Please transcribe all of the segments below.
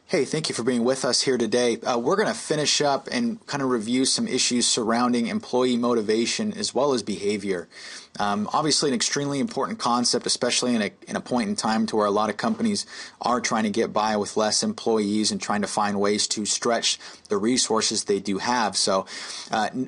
Hey, thank you for being with us here today. We're going to finish up and kind of review some issues surrounding employee motivation as well as behavior. Obviously, an extremely important concept, especially in a point in time to where a lot of companies are trying to get by with less employees and trying to find ways to stretch the resources they do have. So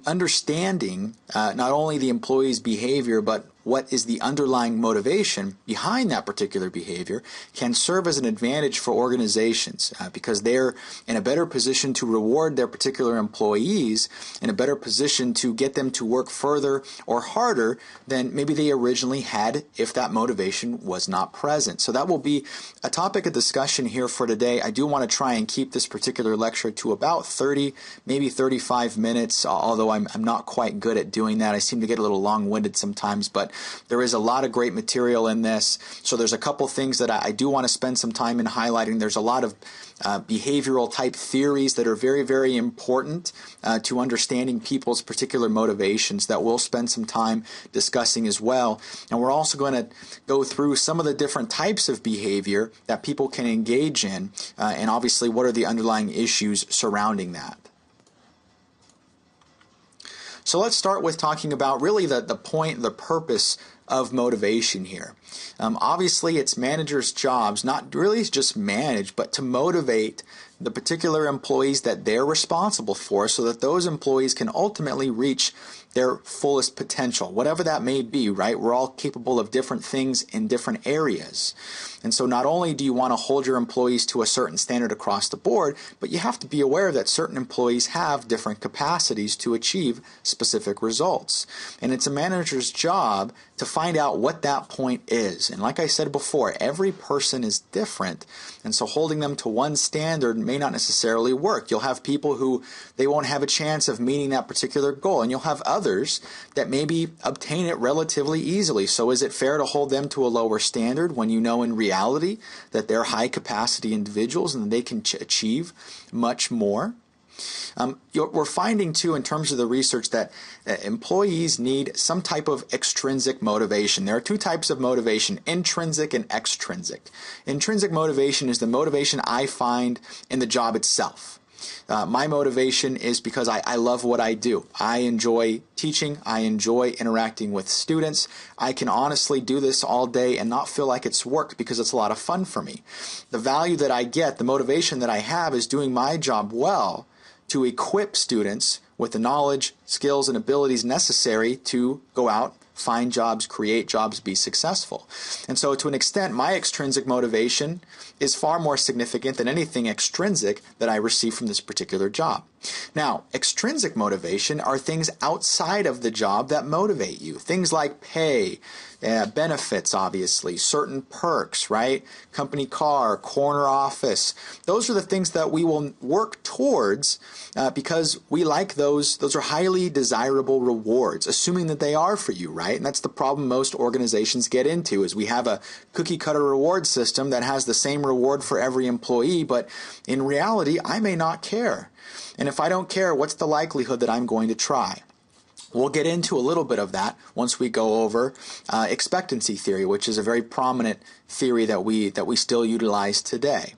understanding not only the employee's behavior, but what is the underlying motivation behind that particular behavior can serve as an advantage for organizations because they're in a better position to reward their particular employees, in a better position to get them to work further or harder than maybe they originally had if that motivation was not present. So that will be a topic of discussion here for today. I do want to try and keep this particular lecture to about 30, maybe 35 minutes, although I'm not quite good at doing that. I seem to get a little long-winded sometimes, but there is a lot of great material in this. So there's a couple things that I do want to spend some time in highlighting. There's a lot of behavioral type theories that are very, very important to understanding people's particular motivations that we'll spend some time discussing as well. And we're also going to go through some of the different types of behavior that people can engage in, and obviously what are the underlying issues surrounding that. So let's start with talking about really the point, the purpose of motivation here. Obviously, it's managers' jobs, not really just manage, but to motivate the particular employees that they're responsible for so that those employees can ultimately reach their fullest potential, whatever that may be, right? We're all capable of different things in different areas. And so not only do you want to hold your employees to a certain standard across the board, but you have to be aware that certain employees have different capacities to achieve specific results. And it's a manager's job to find out what that point is. And like I said before, every person is different. And so holding them to one standard may not necessarily work. You'll have people who they won't have a chance of meeting that particular goal, and you'll have others that maybe obtain it relatively easily. So is it fair to hold them to a lower standard when you know in reality that they're high capacity individuals and they can achieve much more? We're finding too in terms of the research that employees need some type of extrinsic motivation. There are two types of motivation, intrinsic and extrinsic. Intrinsic motivation is the motivation I find in the job itself. My motivation is because I love what I do. I enjoy teaching. I enjoy interacting with students. I can honestly do this all day and not feel like it's work because it's a lot of fun for me. The value that I get, the motivation that I have is doing my job well to equip students with the knowledge, skills, and abilities necessary to go out, find jobs, create jobs, be successful. And so to an extent, my extrinsic motivation is far more significant than anything extrinsic that I receive from this particular job. Now, extrinsic motivation are things outside of the job that motivate you. Things like pay, benefits, obviously, certain perks, right? Company car, corner office. Those are the things that we will work towards because we like those. Those are highly desirable rewards, assuming that they are for you, right? And that's the problem most organizations get into is we have a cookie cutter reward system that has the same reward for every employee, but in reality, I may not care. And if I don't care, what's the likelihood that I'm going to try? We'll get into a little bit of that once we go over expectancy theory, which is a very prominent theory that we still utilize today.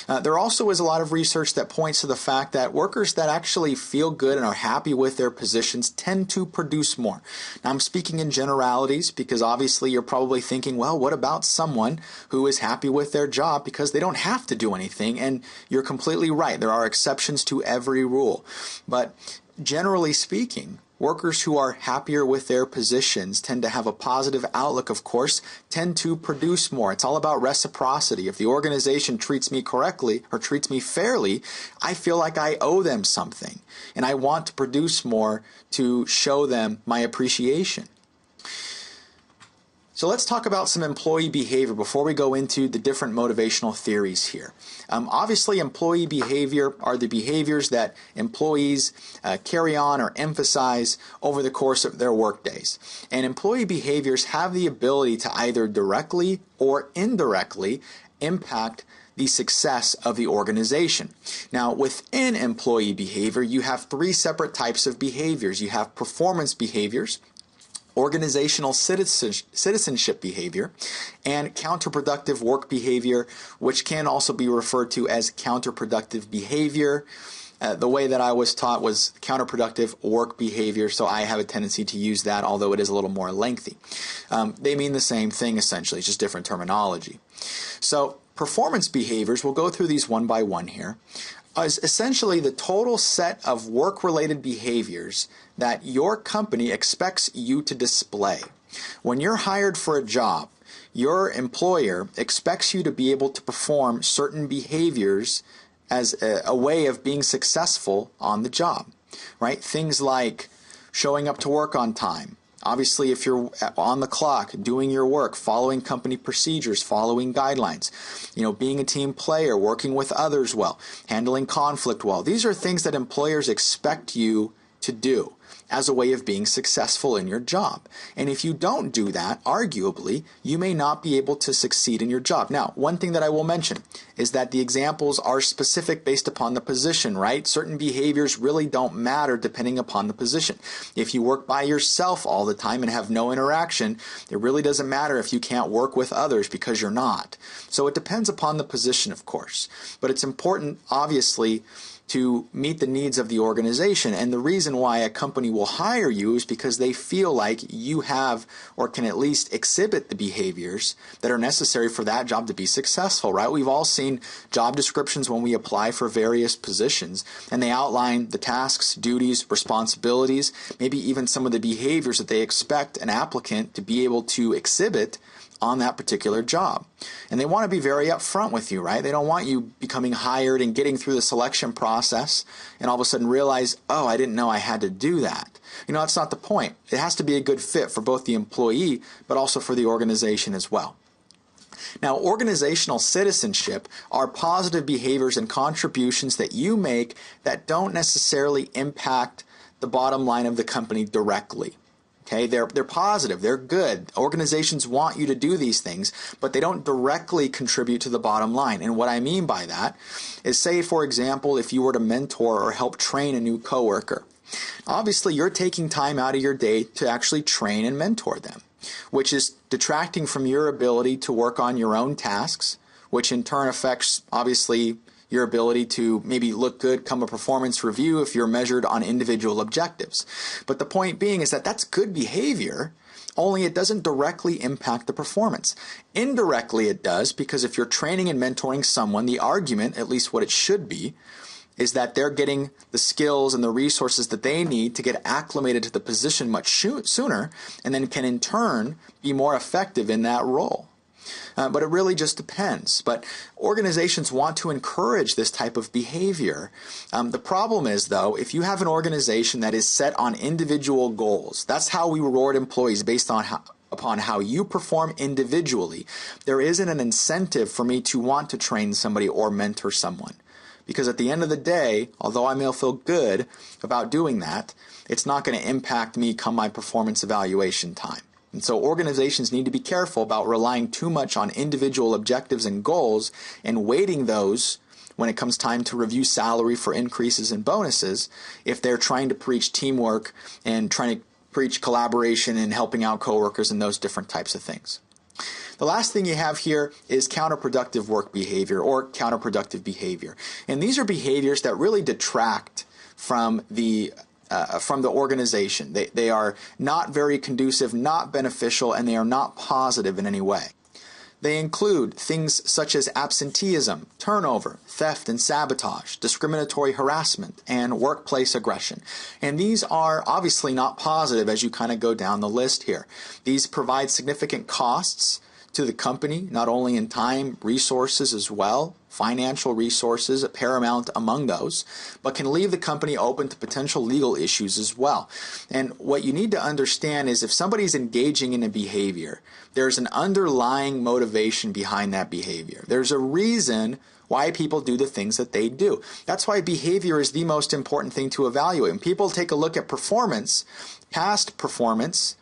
There also is a lot of research that points to the fact that workers that actually feel good and are happy with their positions tend to produce more. Now, I'm speaking in generalities because obviously you're probably thinking, well, what about someone who is happy with their job because they don't have to do anything? And you're completely right. There are exceptions to every rule. But generally speaking, workers who are happier with their positions tend to have a positive outlook, of course, tend to produce more. It's all about reciprocity. If the organization treats me correctly or treats me fairly, I feel like I owe them something. And I want to produce more to show them my appreciation. So let's talk about some employee behavior before we go into the different motivational theories here. Obviously, employee behavior are the behaviors that employees carry on or emphasize over the course of their workdays. And employee behaviors have the ability to either directly or indirectly impact the success of the organization. Now, within employee behavior, you have three separate types of behaviors. You have performance behaviors, organizational citizenship behavior, and counterproductive work behavior, which can also be referred to as counterproductive behavior. The way that I was taught was counterproductive work behavior, so I have a tendency to use that, although it is a little more lengthy. They mean the same thing essentially, it's just different terminology. So performance behaviors, we'll go through these one by one here, is essentially the total set of work-related behaviors that your company expects you to display. When you're hired for a job, your employer expects you to be able to perform certain behaviors as a way of being successful on the job, right? Things like showing up to work on time. Obviously, if you're on the clock, doing your work, following company procedures, following guidelines, being a team player, working with others well, handling conflict well. These are things that employers expect you to do as a way of being successful in your job. And if you don't do that, arguably, you may not be able to succeed in your job. Now, one thing that I will mention is that the examples are specific based upon the position, right? Certain behaviors really don't matter depending upon the position. If you work by yourself all the time and have no interaction, it really doesn't matter if you can't work with others because you're not. So it depends upon the position, of course. But it's important, obviously, to meet the needs of the organization. And the reason why a company will hire you is because they feel like you have or can at least exhibit the behaviors that are necessary for that job to be successful, right? We've all seen job descriptions when we apply for various positions, and they outline the tasks, duties, responsibilities, maybe even some of the behaviors that they expect an applicant to be able to exhibit on that particular job. And they want to be very upfront with you, right? They don't want you becoming hired and getting through the selection process and all of a sudden realize, oh, I didn't know I had to do that. That's not the point. It has to be a good fit for both the employee, but also for the organization as well. Now, organizational citizenship are positive behaviors and contributions that you make that don't necessarily impact the bottom line of the company directly. Okay, they're positive, they're good. Organizations want you to do these things, but they don't directly contribute to the bottom line. And what I mean by that is, say, for example, if you were to mentor or help train a new coworker. Obviously, you're taking time out of your day to actually train and mentor them, which is detracting from your ability to work on your own tasks, which in turn affects, obviously, your ability to maybe look good come a performance review if you're measured on individual objectives. But the point being is that that's good behavior, only it doesn't directly impact the performance. Indirectly it does, because if you're training and mentoring someone, the argument, at least what it should be, is that they're getting the skills and the resources that they need to get acclimated to the position much sooner, and then can in turn be more effective in that role. But it really just depends. But organizations want to encourage this type of behavior. The problem is, though, if you have an organization that is set on individual goals, that's how we reward employees based on upon how you perform individually, there isn't an incentive for me to want to train somebody or mentor someone. Because at the end of the day, although I may feel good about doing that, it's not going to impact me come my performance evaluation time. And so organizations need to be careful about relying too much on individual objectives and goals and weighting those when it comes time to review salary for increases and bonuses if they're trying to preach teamwork and trying to preach collaboration and helping out coworkers and those different types of things. The last thing you have here is counterproductive work behavior or counterproductive behavior. And these are behaviors that really detract from the organization. They are not very conducive, not beneficial, and they are not positive in any way. They include things such as absenteeism, turnover, theft and sabotage, discriminatory harassment, and workplace aggression. And these are obviously not positive as you kind of go down the list here. These provide significant costs to the company, not only in time, resources as well, financial resources, paramount among those, but can leave the company open to potential legal issues as well. And what you need to understand is if somebody's engaging in a behavior, there's an underlying motivation behind that behavior. There's a reason why people do the things that they do. That's why behavior is the most important thing to evaluate. When people take a look at performance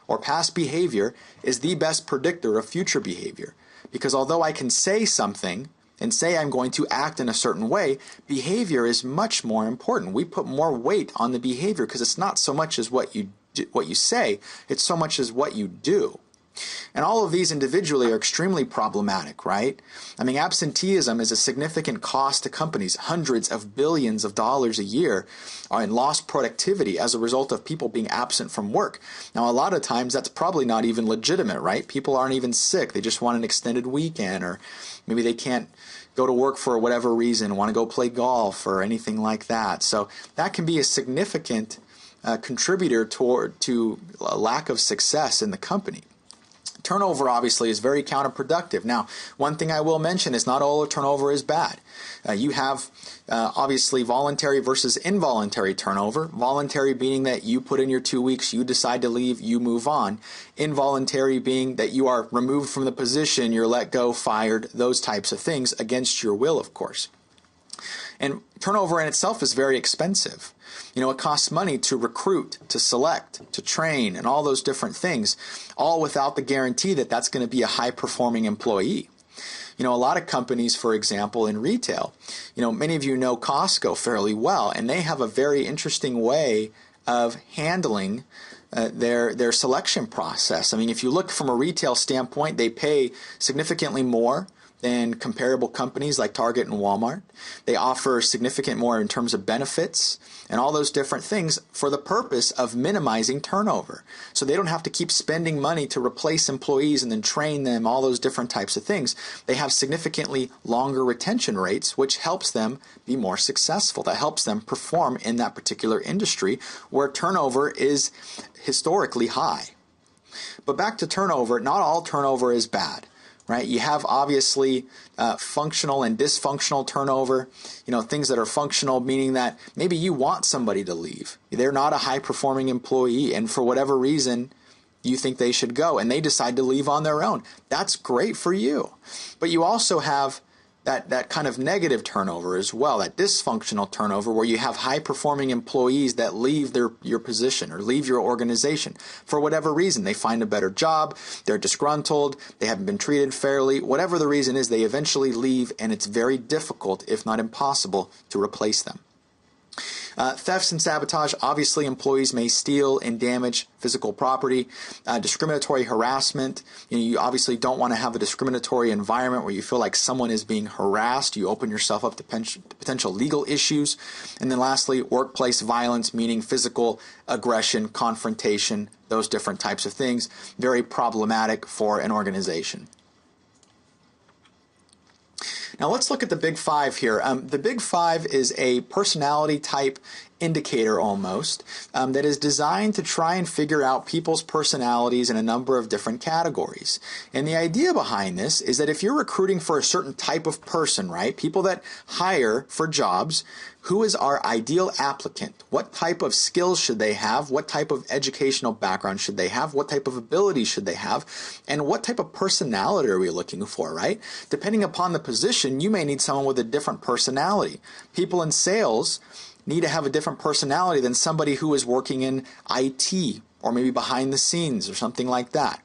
or past behavior is the best predictor of future behavior. Because although I can say something and say I'm going to act in a certain way, behavior is much more important. We put more weight on the behavior because it's not so much as what you say, it's so much as what you do. And all of these individually are extremely problematic, right? I mean, absenteeism is a significant cost to companies, hundreds of billions of dollars a year in lost productivity as a result of people being absent from work. Now, a lot of times that's probably not even legitimate, right? People aren't even sick. They just want an extended weekend, or maybe they can't go to work for whatever reason, want to go play golf or anything like that. So that can be a significant contributor to a lack of success in the company. Turnover obviously is very counterproductive. Now, one thing I will mention is not all turnover is bad. You have obviously voluntary versus involuntary turnover. Voluntary being that you put in your 2 weeks, you decide to leave, you move on. Involuntary being that you are removed from the position, you're let go, fired, those types of things against your will, of course. And turnover in itself is very expensive. You know, it costs money to recruit, to select, to train, and all those different things, all without the guarantee that that's going to be a high-performing employee. You know, a lot of companies, for example, in retail, you know, many of you know Costco fairly well, and they have a very interesting way of handling their selection process. I mean, if you look from a retail standpoint, they pay significantly more than comparable companies like Target and Walmart. They offer significant more in terms of benefits and all those different things for the purpose of minimizing turnover. So they don't have to keep spending money to replace employees and then train them, all those different types of things. They have significantly longer retention rates, which helps them be more successful. That helps them perform in that particular industry where turnover is historically high. But back to turnover, not all turnover is bad. Right? You have obviously functional and dysfunctional turnover, you know, things that are functional, meaning that maybe you want somebody to leave. They're not a high-performing employee, and for whatever reason, you think they should go, and they decide to leave on their own. That's great for you. But you also have that kind of negative turnover as well, that dysfunctional turnover where you have high-performing employees that leave your position or leave your organization for whatever reason. They find a better job, they're disgruntled, they haven't been treated fairly. Whatever the reason is, they eventually leave, and it's very difficult, if not impossible, to replace them. Thefts and sabotage. Obviously, employees may steal and damage physical property. Discriminatory harassment. You obviously don't want to have a discriminatory environment where you feel like someone is being harassed. You open yourself up to potential legal issues. And then lastly, workplace violence, meaning physical aggression, confrontation, those different types of things. Very problematic for an organization. Now let's look at the Big Five here. The Big Five is a personality type indicator almost that is designed to try and figure out people's personalities in a number of different categories. And the idea behind this is that if you're recruiting for a certain type of person, right, people that hire for jobs, who is our ideal applicant? What type of skills should they have? What type of educational background should they have? What type of abilities should they have? And what type of personality are we looking for, right? Depending upon the position, you may need someone with a different personality. People in sales need to have a different personality than somebody who is working in IT or maybe behind the scenes or something like that.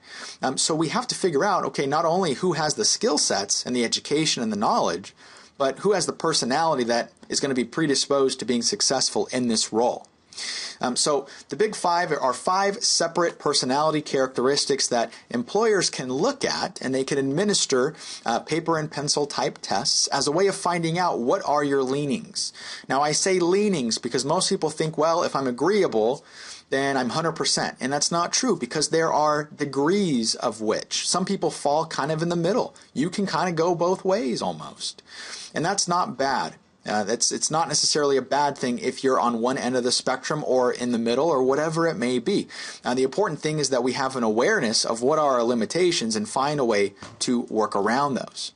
So we have to figure out, okay, not only who has the skill sets and the education and the knowledge, but who has the personality that is going to be predisposed to being successful in this role. So the Big Five are 5 separate personality characteristics that employers can look at, and they can administer paper and pencil type tests as a way of finding out what are your leanings. Now I say leanings because most people think, well, if I'm agreeable, then I'm 100%. And that's not true because there are degrees of which. Some people fall kind of in the middle. You can kind of go both ways almost. And that's not bad. It's not necessarily a bad thing if you're on one end of the spectrum or in the middle or whatever it may be. The important thing is that we have an awareness of what are our limitations and find a way to work around those.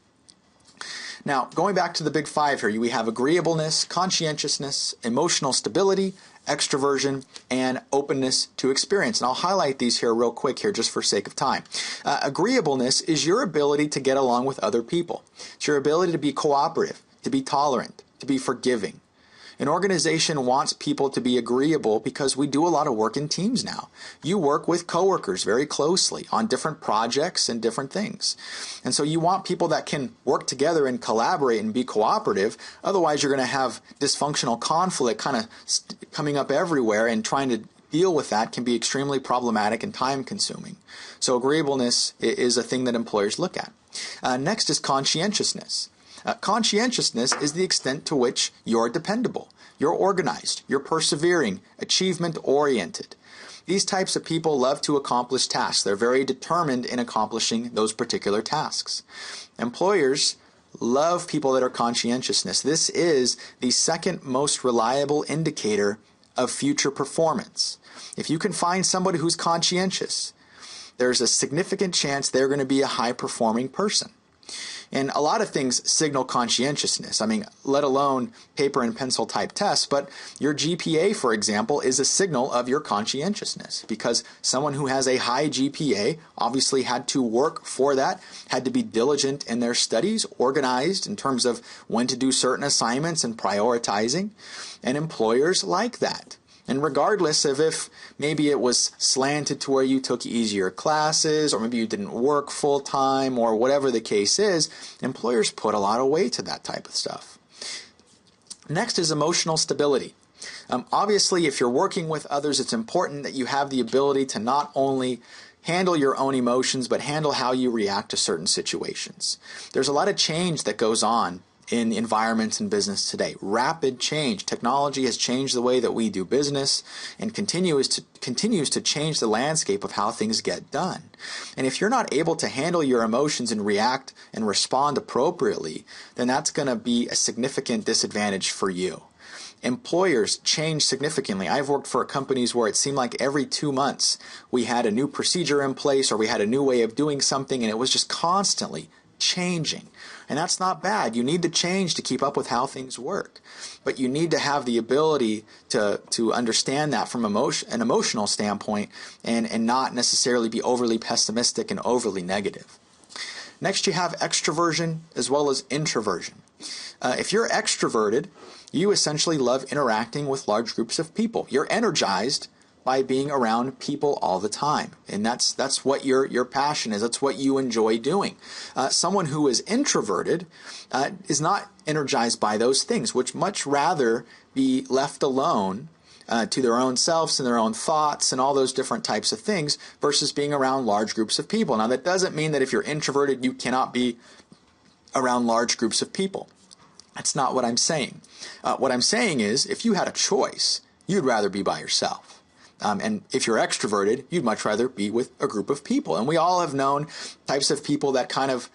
Now, going back to the Big Five here, we have agreeableness, conscientiousness, emotional stability, extroversion, and openness to experience. And I'll highlight these here real quick here just for sake of time. Agreeableness is your ability to get along with other people. It's your ability to be cooperative, to be tolerant, to be forgiving. An organization wants people to be agreeable because we do a lot of work in teams now. You work with coworkers very closely on different projects and different things. And so you want people that can work together and collaborate and be cooperative. Otherwise, you're going to have dysfunctional conflict kind of coming up everywhere and trying to deal with that can be extremely problematic and time consuming. So agreeableness is a thing that employers look at. Next is conscientiousness. Conscientiousness is the extent to which you're dependable, you're organized, you're persevering, achievement-oriented. These types of people love to accomplish tasks. They're very determined in accomplishing those particular tasks. Employers love people that are conscientiousness. This is the second most reliable indicator of future performance. If you can find somebody who's conscientious, there's a significant chance they're going to be a high-performing person. And a lot of things signal conscientiousness. I mean, let alone paper and pencil type tests, but your GPA, for example, is a signal of your conscientiousness, because someone who has a high GPA obviously had to work for that, had to be diligent in their studies, organized in terms of when to do certain assignments and prioritizing, and employers like that. And regardless of if maybe it was slanted to where you took easier classes, or maybe you didn't work full time, or whatever the case is, employers put a lot of weight to that type of stuff. Next is emotional stability. Obviously, if you're working with others, it's important that you have the ability to not only handle your own emotions, but handle how you react to certain situations. There's a lot of change that goes on in environments and business today. Rapid change. Technology has changed the way that we do business and continues to change the landscape of how things get done. And if you're not able to handle your emotions and react and respond appropriately, then that's going to be a significant disadvantage for you. Employers change significantly. I've worked for companies where it seemed like every 2 months we had a new procedure in place, or we had a new way of doing something, and it was just constantly changing. And that's not bad. You need to change to keep up with how things work. But you need to have the ability to understand that from an emotional standpoint, and not necessarily be overly pessimistic and overly negative. Next, you have extroversion as well as introversion. If you're extroverted, you essentially love interacting with large groups of people. You're energized by being around people all the time, and that's what your passion is. That's what you enjoy doing. Someone who is introverted is not energized by those things, which much rather be left alone to their own selves and their own thoughts and all those different types of things, versus being around large groups of people. Now, that doesn't mean that if you're introverted you cannot be around large groups of people. That's not what I'm saying. What I'm saying is, if you had a choice, you'd rather be by yourself. And if you're extroverted, you'd much rather be with a group of people. And we all have known types of people that kind of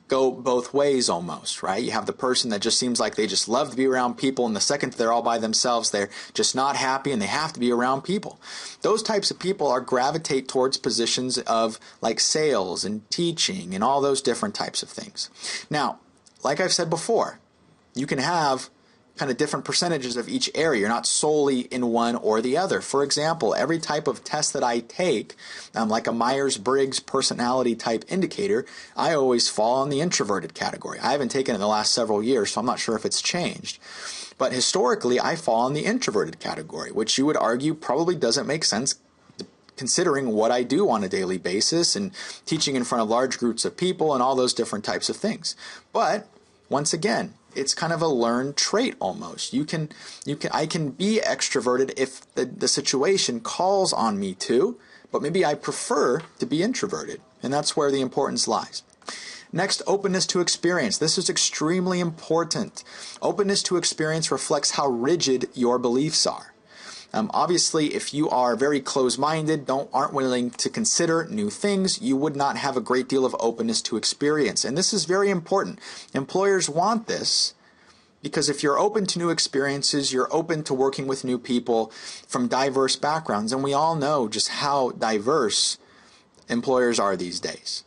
go both ways almost, right? You have the person that just seems like they just love to be around people, and the second they're all by themselves, they're just not happy and they have to be around people. Those types of people gravitate towards positions of like sales and teaching and all those different types of things. Now, like I've said before, you can have kind of different percentages of each area. You're not solely in one or the other. For example, every type of test that I take, like a Myers-Briggs personality type indicator, I always fall on the introverted category. I haven't taken it in the last several years, so I'm not sure if it's changed. But historically, I fall in the introverted category, which you would argue probably doesn't make sense considering what I do on a daily basis and teaching in front of large groups of people and all those different types of things. But once again, it's kind of a learned trait almost. I can be extroverted if the situation calls on me to, but maybe I prefer to be introverted, and that's where the importance lies. Next, openness to experience. This is extremely important. Openness to experience reflects how rigid your beliefs are. Obviously, if you are very closed-minded, aren't willing to consider new things, you would not have a great deal of openness to experience. And this is very important. Employers want this because if you're open to new experiences, you're open to working with new people from diverse backgrounds. And we all know just how diverse employers are these days.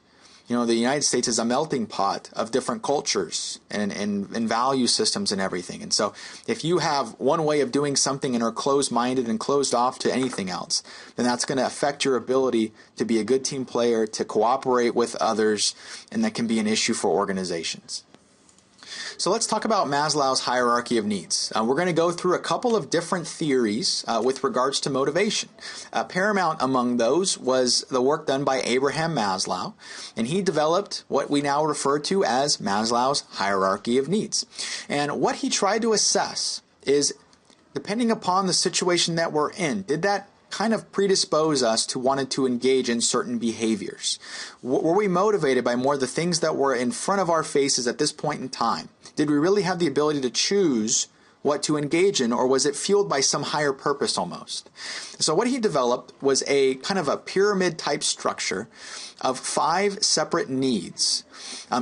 You know, the United States is a melting pot of different cultures and value systems and everything. And so if you have one way of doing something and are closed-minded and closed off to anything else, then that's going to affect your ability to be a good team player, to cooperate with others, and that can be an issue for organizations. So let's talk about Maslow's hierarchy of needs. We're going to go through a couple of different theories with regards to motivation. Paramount among those was the work done by Abraham Maslow, and he developed what we now refer to as Maslow's hierarchy of needs. And what he tried to assess is, depending upon the situation that we're in, did that kind of predispose us to wanting to engage in certain behaviors? Were we motivated by more the things that were in front of our faces at this point in time? Did we really have the ability to choose what to engage in, or was it fueled by some higher purpose almost? So what he developed was a kind of a pyramid type structure of 5 separate needs,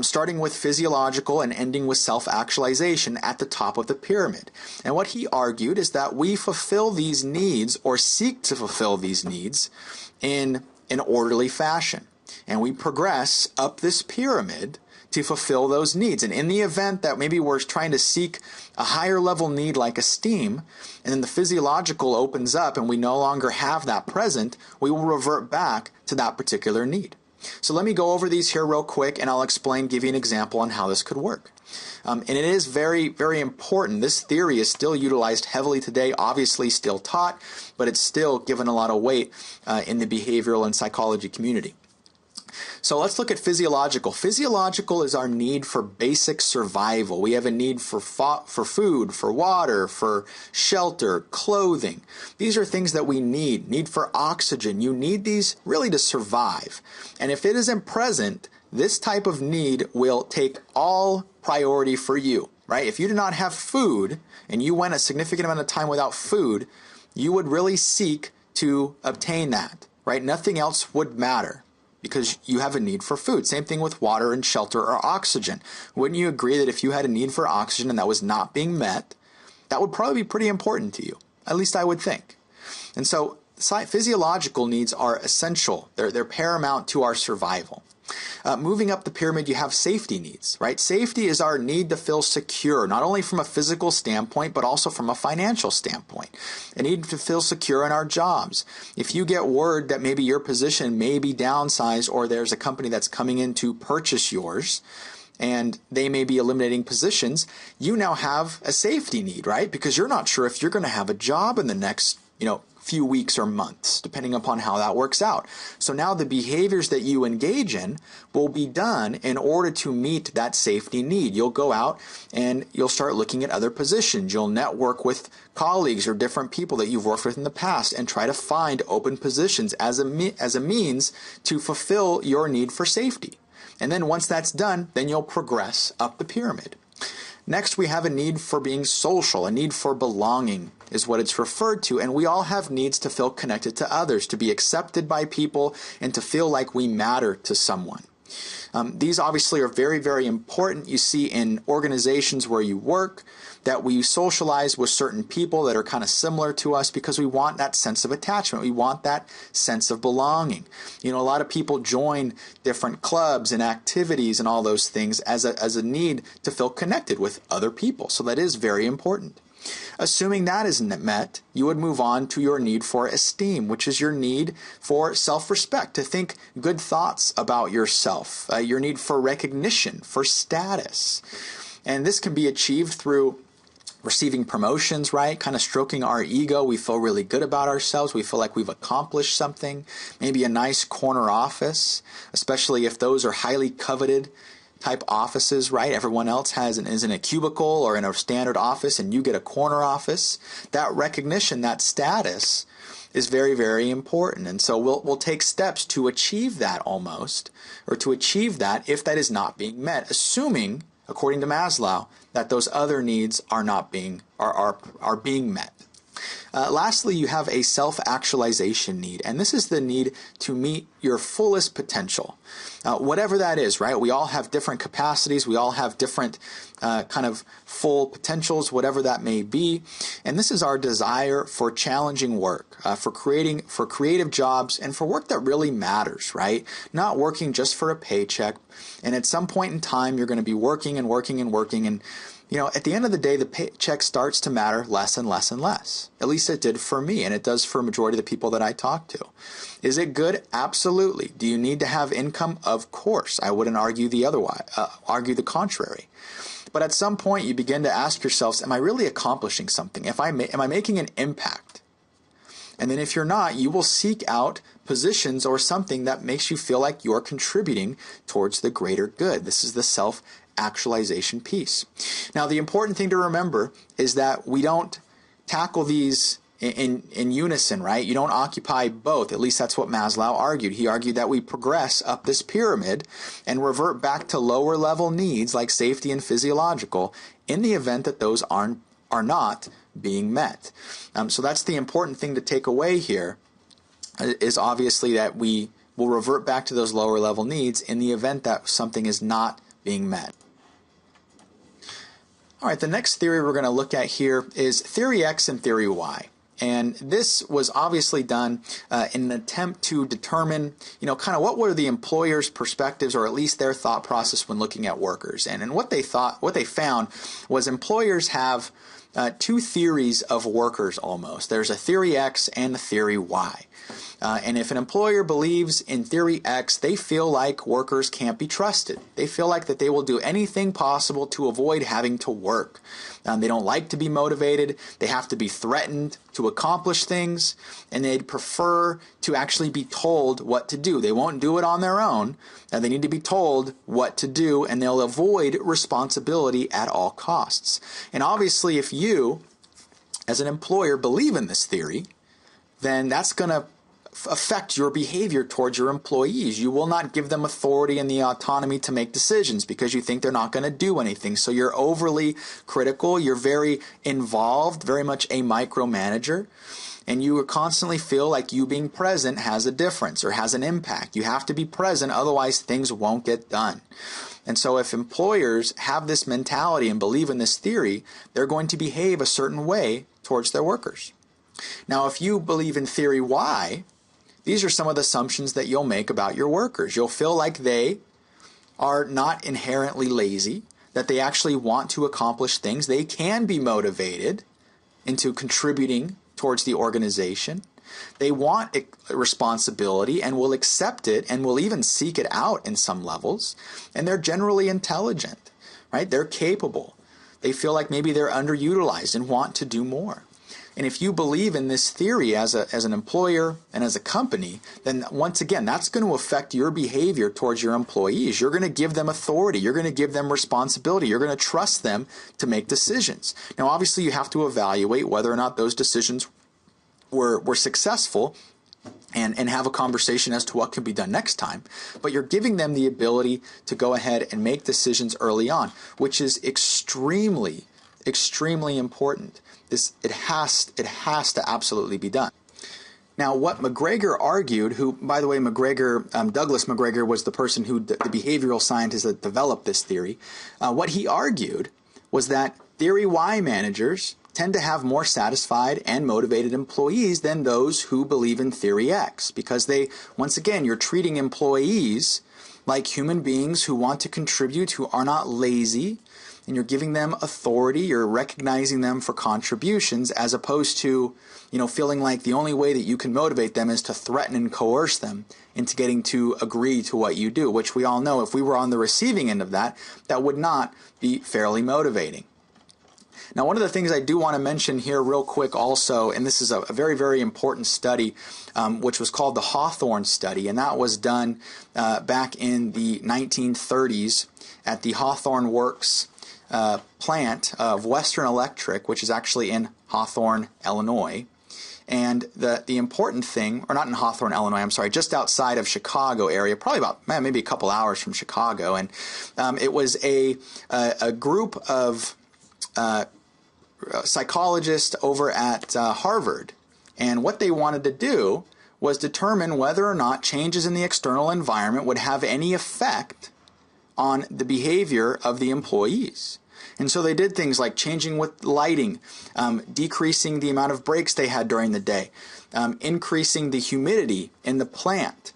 starting with physiological and ending with self-actualization at the top of the pyramid. And what he argued is that we fulfill these needs, or seek to fulfill these needs, in an orderly fashion. And we progress up this pyramid to fulfill those needs. And in the event that maybe we're trying to seek a higher level need like esteem, and then the physiological opens up and we no longer have that present, we will revert back to that particular need. So let me go over these here real quick, and I'll explain, give you an example on how this could work. And it is very, very important. This theory is still utilized heavily today, obviously still taught, but it's still given a lot of weight in the behavioral and psychology community. So let's look at physiological. Physiological is our need for basic survival. We have a need for food, for water, for shelter, clothing. These are things that we need. Need for oxygen. You need these really to survive. And if it isn't present, this type of need will take all priority for you, right? If you do not have food and you went a significant amount of time without food, you would really seek to obtain that, right? Nothing else would matter, because you have a need for food. Same thing with water and shelter or oxygen. Wouldn't you agree that if you had a need for oxygen and that was not being met, that would probably be pretty important to you? At least I would think. And so physiological needs are essential. They're paramount to our survival. Moving up the pyramid, you have safety needs, right? Safety is our need to feel secure, not only from a physical standpoint, but also from a financial standpoint. A need to feel secure in our jobs. If you get word that maybe your position may be downsized, or there's a company that's coming in to purchase yours, and they may be eliminating positions, you now have a safety need, right? Because you're not sure if you're going to have a job in the next, few weeks or months, depending upon how that works out. So now the behaviors that you engage in will be done in order to meet that safety need. You'll go out and you'll start looking at other positions. You'll network with colleagues or different people that you've worked with in the past and try to find open positions as a means to fulfill your need for safety. And then once that's done, then you'll progress up the pyramid. Next, we have a need for being social. A need for belonging is what it's referred to. And we all have needs to feel connected to others, to be accepted by people, and to feel like we matter to someone. These obviously are very, very important. You see in organizations where you work that we socialize with certain people that are kind of similar to us because we want that sense of attachment. We want that sense of belonging. A lot of people join different clubs and activities and all those things as a need to feel connected with other people. So that is very important. Assuming that isn't met, you would move on to your need for esteem, which is your need for self-respect, to think good thoughts about yourself, your need for recognition, for status. And this can be achieved through receiving promotions, right? Kind of stroking our ego. We feel really good about ourselves. We feel like we've accomplished something. Maybe a nice corner office, especially if those are highly coveted type offices, right? Everyone else is in a cubicle or in a standard office, and you get a corner office. That recognition, that status, is very, very important. And so we'll take steps to achieve that almost, or to achieve that if that is not being met, assuming, according to Maslow, that those other needs are being met. Lastly, you have a self-actualization need, and this is the need to meet your fullest potential. Whatever that is, right? We all have different capacities. We all have different kind of full potentials, whatever that may be. And this is our desire for challenging work, for creative jobs, and for work that really matters, right? Not working just for a paycheck. And at some point in time, you're going to be working and working and working, and at the end of the day, the paycheck starts to matter less and less and less. At least it did for me, and it does for a majority of the people that I talk to. Is it good? Absolutely. Do you need to have income? Of course. I wouldn't argue argue the contrary. But at some point, you begin to ask yourselves, am I really accomplishing something? Am I making an impact? And then if you're not, you will seek out positions or something that makes you feel like you're contributing towards the greater good. This is the self-actualization piece. Now, the important thing to remember is that we don't tackle these in unison, right? You don't occupy both. At least that's what Maslow argued. He argued that we progress up this pyramid and revert back to lower level needs like safety and physiological in the event that those are not being met. So that's the important thing to take away here, is obviously that we will revert back to those lower level needs in the event that something is not being met. All right, the next theory we're going to look at here is theory X and theory Y. And this was obviously done in an attempt to determine, kind of what were the employer's perspectives, or at least their thought process when looking at workers. And what they found was employers have two theories of workers almost. There's a theory X and a theory Y. And if an employer believes in theory X, they feel like workers can't be trusted. They feel like that they will do anything possible to avoid having to work. They don't like to be motivated. They have to be threatened to accomplish things, and they'd prefer to actually be told what to do. They won't do it on their own. They need to be told what to do, and they'll avoid responsibility at all costs. And obviously, if you, as an employer, believe in this theory, then that's going to affect your behavior towards your employees. You will not give them authority and the autonomy to make decisions because you think they're not going to do anything. So you're overly critical, you're very involved, very much a micromanager, and you constantly feel like you being present has a difference or has an impact. You have to be present, otherwise things won't get done. And so if employers have this mentality and believe in this theory, they're going to behave a certain way towards their workers. Now, if you believe in theory Y, these are some of the assumptions that you'll make about your workers. You'll feel like they are not inherently lazy, that they actually want to accomplish things. They can be motivated into contributing towards the organization. They want responsibility and will accept it and will even seek it out in some levels. And they're generally intelligent, right? They're capable. They feel like maybe they're underutilized and want to do more. And if you believe in this theory as an employer and as a company, then once again, that's going to affect your behavior towards your employees. You're going to give them authority. You're going to give them responsibility. You're going to trust them to make decisions. Now, obviously, you have to evaluate whether or not those decisions were successful and have a conversation as to what can be done next time. But you're giving them the ability to go ahead and make decisions early on, which is extremely important. It has to absolutely be done. Now, what McGregor argued, who, by the way, Douglas McGregor was the person the behavioral scientist that developed this theory. What he argued was that theory Y managers tend to have more satisfied and motivated employees than those who believe in theory X, because once again, you're treating employees like human beings who want to contribute, who are not lazy, and you're giving them authority, you're recognizing them for contributions, as opposed to, feeling like the only way that you can motivate them is to threaten and coerce them into getting to agree to what you do, which we all know if we were on the receiving end of that, that would not be fairly motivating. Now, one of the things I do want to mention here real quick also, and this is a very, very important study, which was called the Hawthorne study, and that was done back in the 1930s at the Hawthorne Works plant of Western Electric, which is actually in Hawthorne, Illinois. And the important thing, or not in Hawthorne, Illinois, I'm sorry, just outside of Chicago area, probably about maybe a couple hours from Chicago. And it was a group of psychologists over at Harvard. And what they wanted to do was determine whether or not changes in the external environment would have any effect on the behavior of the employees. And so they did things like changing with lighting, decreasing the amount of breaks they had during the day, increasing the humidity in the plant,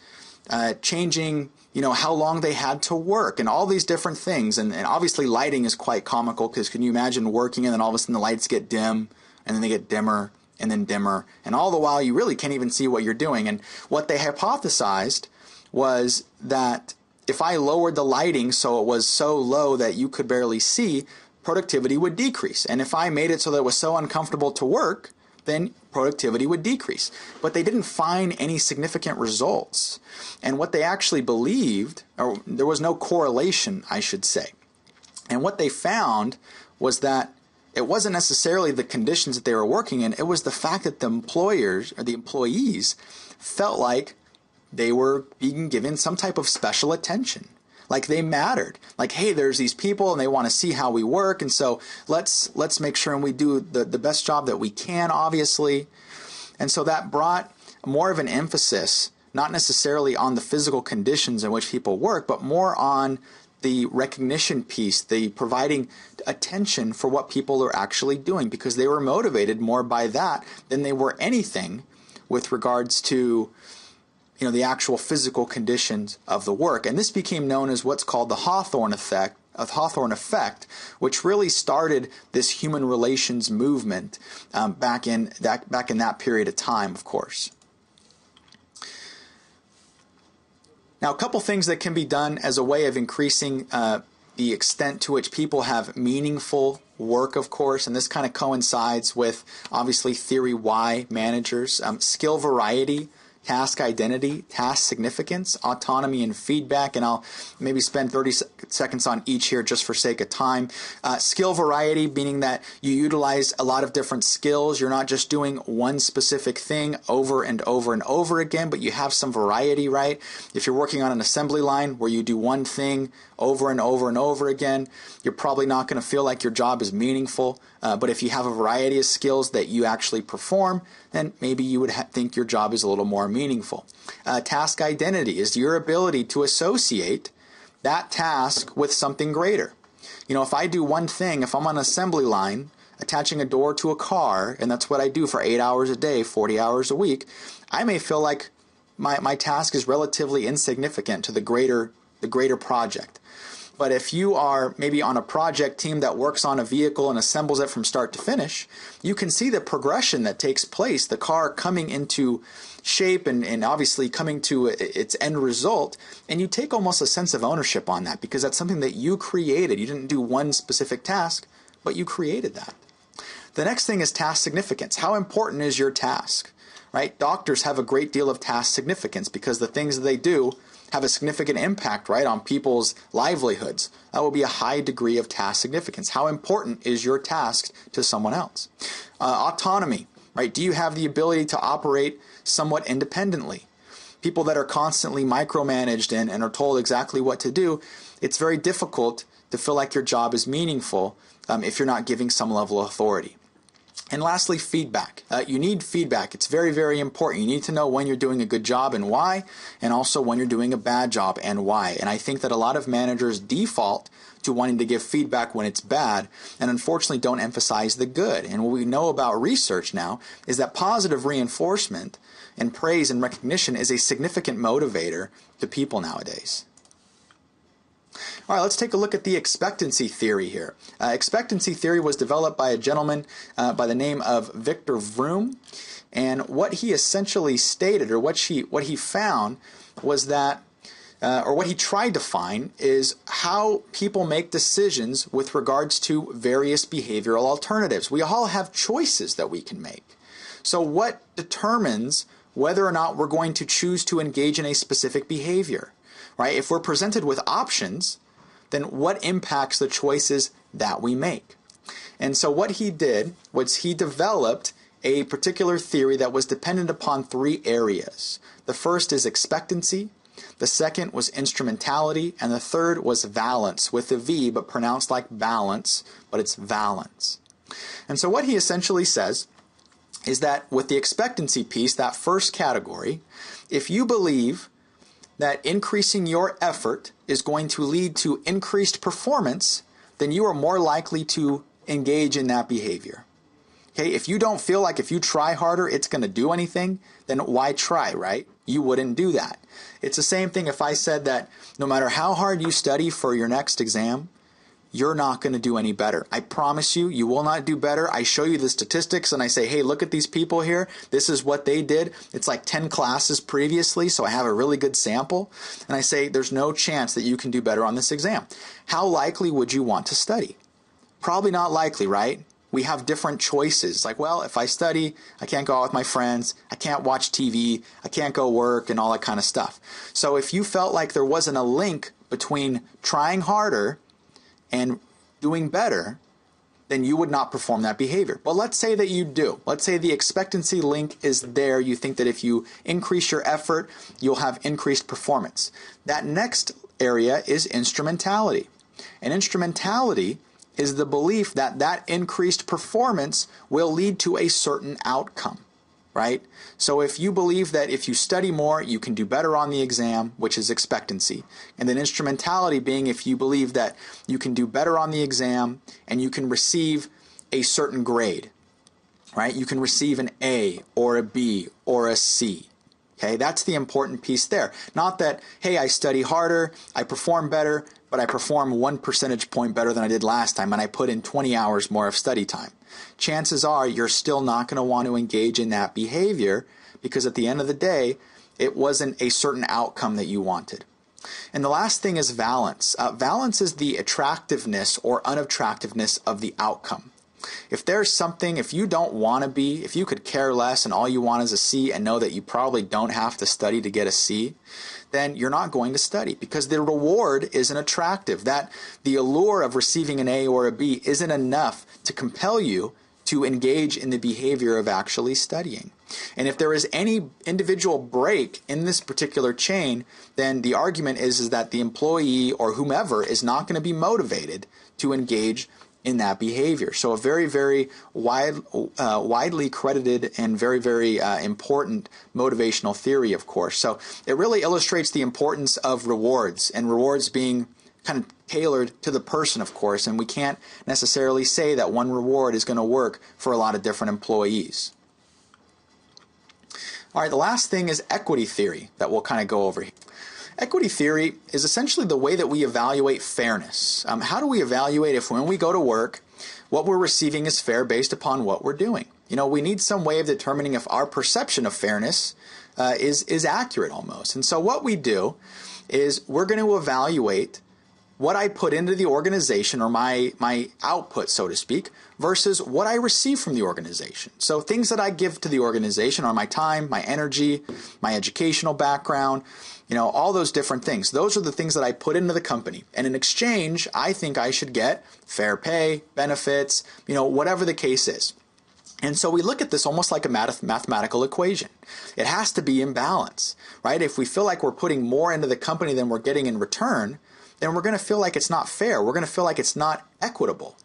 changing how long they had to work, and all these different things. And obviously lighting is quite comical, because can you imagine working and then all of a sudden the lights get dim, and then they get dimmer, and then dimmer, and all the while you really can't even see what you're doing. And what they hypothesized was that if I lowered the lighting so it was so low that you could barely see, productivity would decrease. And if I made it so that it was so uncomfortable to work, then productivity would decrease. But they didn't find any significant results. And what they actually believed, or there was no correlation, I should say. And what they found was that it wasn't necessarily the conditions that they were working in. It was the fact that the employers or the employees felt like they were being given some type of special attention, like they mattered. Like, hey, there's these people and they want to see how we work, and so let's make sure and we do the best job that we can, obviously. And so that brought more of an emphasis, not necessarily on the physical conditions in which people work, but more on the recognition piece, the providing attention for what people are actually doing, because they were motivated more by that than they were anything with regards to the actual physical conditions of the work. And this became known as what's called the Hawthorne effect, which really started this human relations movement back in that period of time, of course. Now, a couple things that can be done as a way of increasing the extent to which people have meaningful work, of course, and this kind of coincides with, obviously, theory Y managers, skill variety, task identity, task significance, autonomy, and feedback. And I'll maybe spend 30 seconds on each here just for sake of time. Skill variety, meaning that you utilize a lot of different skills. You're not just doing one specific thing over and over and over again, but you have some variety, right? If you're working on an assembly line where you do one thing over and over and over again, you're probably not going to feel like your job is meaningful. But if you have a variety of skills that you actually perform, then maybe you would think your job is a little more meaningful. Task identity is your ability to associate that task with something greater. If I do one thing, if I'm on an assembly line, attaching a door to a car, and that's what I do for 8 hours a day, 40 hours a week, I may feel like my task is relatively insignificant to the greater project. But if you are maybe on a project team that works on a vehicle and assembles it from start to finish, you can see the progression that takes place, the car coming into shape and obviously coming to its end result, and you take almost a sense of ownership on that because that's something that you created. You didn't do one specific task, but you created that. The next thing is task significance. How important is your task? Right? Doctors have a great deal of task significance because the things that they do have a significant impact, right, on people's livelihoods. That will be a high degree of task significance. How important is your task to someone else? Autonomy, right? Do you have the ability to operate somewhat independently? People that are constantly micromanaged and are told exactly what to do, it's very difficult to feel like your job is meaningful if you're not giving some level of authority. And lastly, feedback. You need feedback. It's very, very important. You need to know when you're doing a good job and why, and also when you're doing a bad job and why. And I think that a lot of managers default to wanting to give feedback when it's bad and unfortunately don't emphasize the good. And what we know about research now is that positive reinforcement and praise and recognition is a significant motivator to people nowadays. All right, let's take a look at the expectancy theory here. Expectancy theory was developed by a gentleman by the name of Victor Vroom, and what he essentially stated, or what he found, was that, or what he tried to find, is how people make decisions with regards to various behavioral alternatives. We all have choices that we can make. So what determines whether or not we're going to choose to engage in a specific behavior? Right? If we're presented with options, then what impacts the choices that we make? And so what he did was he developed a particular theory that was dependent upon 3 areas. The first is expectancy, the second was instrumentality, and the third was valence, with a V but pronounced like balance, but it's valence. And so what he essentially says is that with the expectancy piece, that first category, if you believe that increasing your effort is going to lead to increased performance, then you are more likely to engage in that behavior. Okay, if you don't feel like if you try harder it's going to do anything, then why try, right? You wouldn't do that. It's the same thing if I said that no matter how hard you study for your next exam, you're not going to do any better. I promise you, you will not do better. I show you the statistics and I say, hey, look at these people here. This is what they did. It's like 10 classes previously, so I have a really good sample. And I say, there's no chance that you can do better on this exam. How likely would you want to study? Probably not likely, right? We have different choices. Like, well, if I study, I can't go out with my friends. I can't watch TV. I can't go work and all that kind of stuff. So if you felt like there wasn't a link between trying harder and doing better, then you would not perform that behavior. But let's say that you do. Let's say the expectancy link is there. You think that if you increase your effort, you'll have increased performance. That next area is instrumentality. And instrumentality is the belief that that increased performance will lead to a certain outcome, right? So if you believe that if you study more, you can do better on the exam, which is expectancy. And then instrumentality being if you believe that you can do better on the exam and you can receive a certain grade, right? You can receive an A or a B or a C. Okay, that's the important piece there. Not that, hey, I study harder, I perform better, but I perform 1 percentage point better than I did last time and I put in 20 hours more of study time. Chances are you're still not going to want to engage in that behavior because at the end of the day, it wasn't a certain outcome that you wanted. And the last thing is valence. Valence is the attractiveness or unattractiveness of the outcome. If there's something, if you don't want to be, if you could care less and all you want is a C and know that you probably don't have to study to get a C, then you're not going to study because the reward isn't attractive. That the allure of receiving an A or a B isn't enough to compel you to engage in the behavior of actually studying. And if there is any individual break in this particular chain, then the argument is that the employee or whomever is not going to be motivated to engage in that behavior. So a very, very widely credited and very, very important motivational theory, of course. So it really illustrates the importance of rewards, and rewards being kind of tailored to the person, of course, and we can't necessarily say that one reward is going to work for a lot of different employees. All right, the last thing is equity theory that we'll kind of go over here. Equity theory is essentially the way that we evaluate fairness. How do we evaluate if when we go to work, what we're receiving is fair based upon what we're doing? You know, we need some way of determining if our perception of fairness is accurate almost. And so what we do is we're going to evaluate what I put into the organization or my output, so to speak, versus what I receive from the organization. So things that I give to the organization are my time, my energy, my educational background, you know, all those different things. Those are the things that I put into the company. And in exchange, I think I should get fair pay, benefits, you know, whatever the case is. And so we look at this almost like a mathematical equation. It has to be in balance, right? If we feel like we're putting more into the company than we're getting in return, then we're going to feel like it's not fair. We're going to feel like it's not equitable.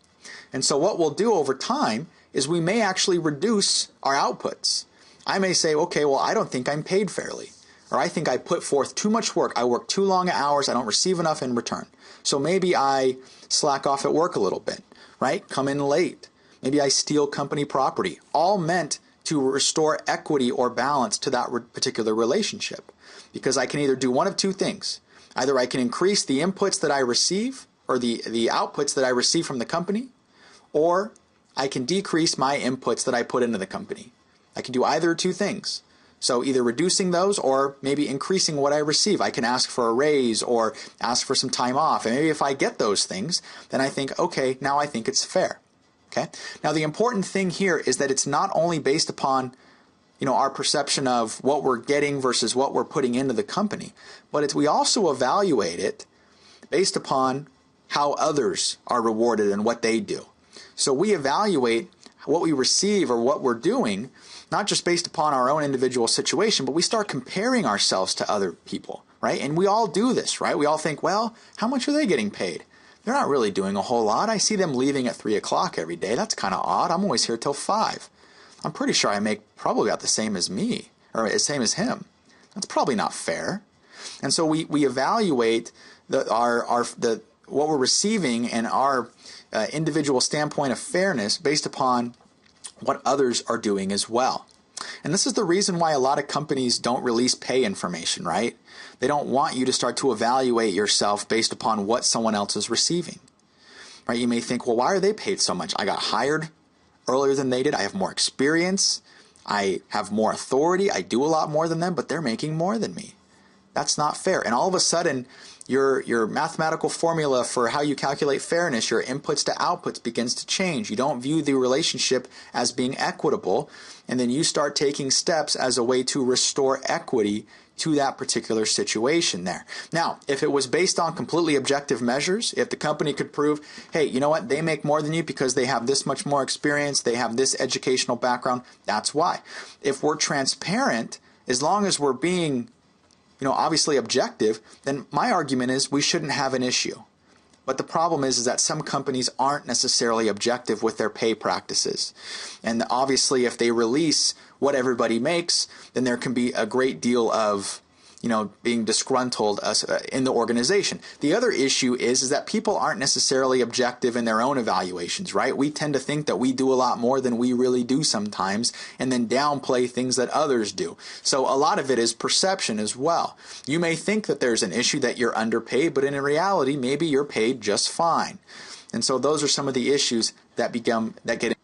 And so what we'll do over time is we may actually reduce our outputs. I may say, okay, well, I don't think I'm paid fairly. Or I think I put forth too much work. I work too long hours. I don't receive enough in return. So maybe I slack off at work a little bit, right? Come in late. Maybe I steal company property. All meant to restore equity or balance to that particular relationship. Because I can either do one of two things. Either I can increase the inputs that I receive or the outputs that I receive from the company, or I can decrease my inputs that I put into the company. I can do either two things. So either reducing those or maybe increasing what I receive. I can ask for a raise or ask for some time off. And maybe if I get those things, then I think, okay, now I think it's fair. Okay. Now the important thing here is that it's not only based upon, you know, our perception of what we're getting versus what we're putting into the company, but we also evaluate it based upon how others are rewarded and what they do. So we evaluate what we receive or what we're doing, not just based upon our own individual situation, but we start comparing ourselves to other people, right? And we all do this, right? We all think, well, how much are they getting paid? They're not really doing a whole lot. I see them leaving at 3 o'clock every day. That's kind of odd. I'm always here till 5. I'm pretty sure I make probably about the same as me, or the same as him. That's probably not fair. And so we evaluate what we're receiving and our individual standpoint of fairness based upon what others are doing as well. And this is the reason why a lot of companies don't release pay information, right? They don't want you to start to evaluate yourself based upon what someone else is receiving, right? You may think, well, why are they paid so much? I got hired earlier than they did. I have more experience. I have more authority. I do a lot more than them, but they're making more than me. That's not fair. And all of a sudden, your mathematical formula for how you calculate fairness, your inputs to outputs begins to change. You don't view the relationship as being equitable, and then you start taking steps as a way to restore equity to that particular situation there. Now, if it was based on completely objective measures, if the company could prove, hey, you know what, they make more than you because they have this much more experience, they have this educational background, that's why. If we're transparent, as long as we're being, obviously objective, then my argument is we shouldn't have an issue. But the problem is that some companies aren't necessarily objective with their pay practices. And obviously, if they release what everybody makes, then there can be a great deal of being disgruntled in the organization. The other issue is that people aren't necessarily objective in their own evaluations, right? We tend to think that we do a lot more than we really do sometimes, and then downplay things that others do. So a lot of it is perception as well. You may think that there's an issue that you're underpaid, but in reality, maybe you're paid just fine. And so those are some of the issues that get.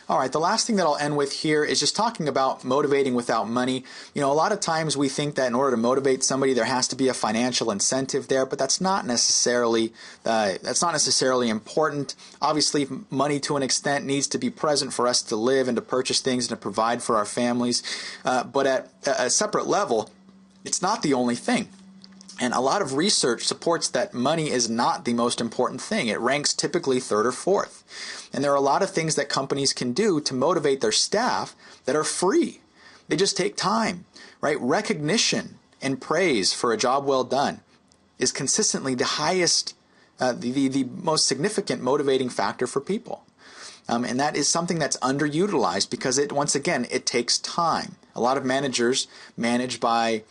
All right, the last thing that I'll end with here is just talking about motivating without money. A lot of times we think that in order to motivate somebody, there has to be a financial incentive there, but that's not necessarily important. Obviously, money to an extent needs to be present for us to live and to purchase things and to provide for our families. But at a separate level, it's not the only thing. And a lot of research supports that money is not the most important thing. It ranks typically third or fourth. And there are a lot of things that companies can do to motivate their staff that are free. They just take time, right? Recognition and praise for a job well done is consistently the highest, the most significant motivating factor for people. And that is something that's underutilized because once again, it takes time. A lot of managers manage by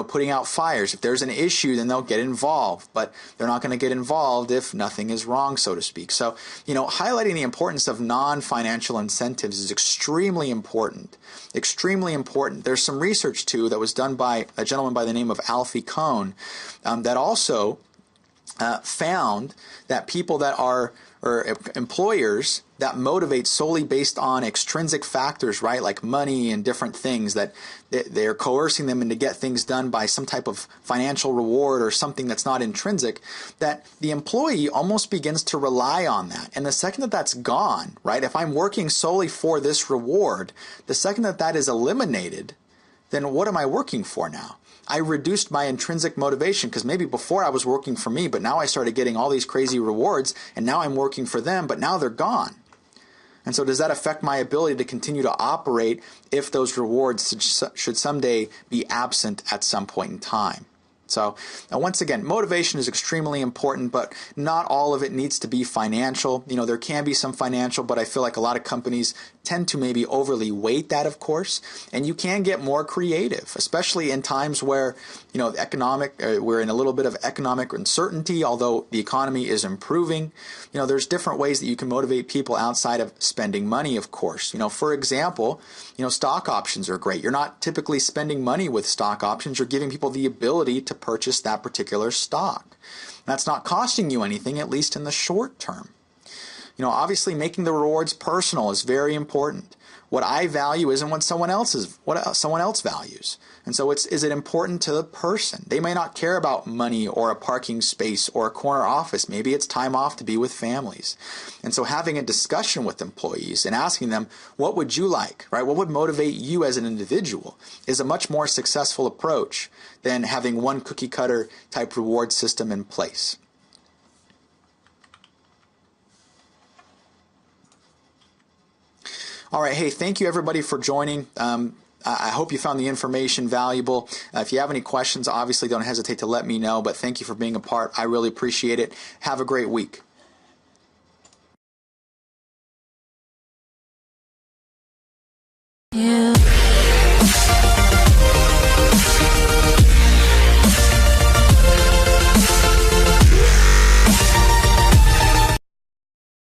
putting out fires. If there's an issue, then they'll get involved, but they're not going to get involved if nothing is wrong, so to speak. So, highlighting the importance of non-financial incentives is extremely important. Extremely important. There's some research, too, that was done by a gentleman by the name of Alfie Kohn that also found that people that are, or employers that motivate solely based on extrinsic factors, right, like money and different things, that they're coercing them into get things done by some type of financial reward or something that's not intrinsic, that the employee almost begins to rely on that. And the second that that's gone, right, if I'm working solely for this reward, the second that that is eliminated, then what am I working for now? I reduced my intrinsic motivation because maybe before I was working for me, but now I started getting all these crazy rewards and now I'm working for them, but now they're gone. And so does that affect my ability to continue to operate if those rewards should someday be absent at some point in time? So once again, motivation is extremely important, but not all of it needs to be financial. There can be some financial, but I feel like a lot of companies tend to maybe overly weight that, of course. And you can get more creative, especially in times where, we're in a little bit of economic uncertainty, although the economy is improving. There's different ways that you can motivate people outside of spending money, of course. For example, stock options are great. You're not typically spending money with stock options. You're giving people the ability to purchase that particular stock. That's not costing you anything, at least in the short term. Obviously making the rewards personal is very important. What I value isn't what someone else values. And so is it important to the person? They may not care about money or a parking space or a corner office. Maybe it's time off to be with families. And so having a discussion with employees and asking them, what would you like, right? What would motivate you as an individual is a much more successful approach than having one cookie cutter type reward system in place. All right, hey, thank you everybody for joining. I hope you found the information valuable. If you have any questions, obviously don't hesitate to let me know, but thank you for being a part. I really appreciate it. Have a great week.